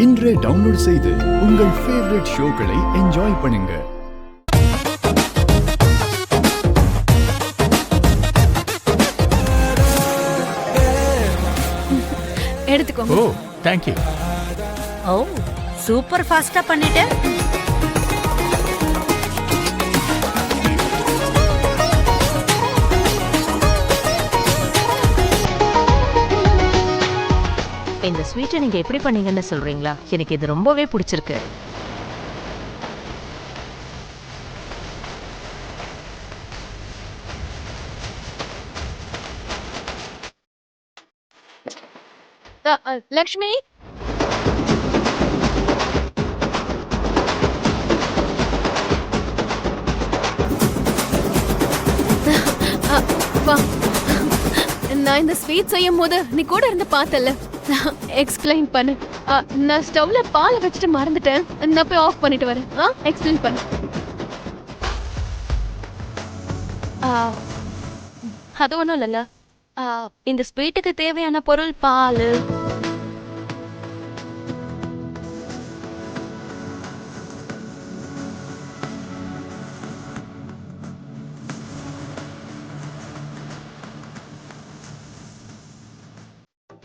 இன்றே டவுன்லோட் செய்து உங்கள் ஃபேவரட் ஷோக்களை என்ஜாய் பண்ணுங்க. எடுத்துக்கோங்க. Oh thank you. Oh super ஃபாஸ்டா பண்ணிட்ட. இந்த ஸ்வீட்டை நீங்க எப்படி பண்ணீங்கன்னு சொல்றீங்களா? எனக்கு இது ரொம்பவே பிடிச்சிருக்கு. லக்ஷ்மி, வா. நான் இந்த ஸ்வீட் செய்யும் போது நீ கூட இருந்து பார்த்தல, எக்ஸ்பிளைன் பண்ணு. நான் ஸ்டவ்ல பால் வச்சுட்டு மறந்துட்டேன். நான் போய் ஆஃப் பண்ணிட்டு வரேன். எக்ஸ்பிளைன் பண்ணு. அது ஒன்றும் இல்லைல்ல. இந்த ஸ்வீட்டுக்கு தேவையான பொருள் பால்,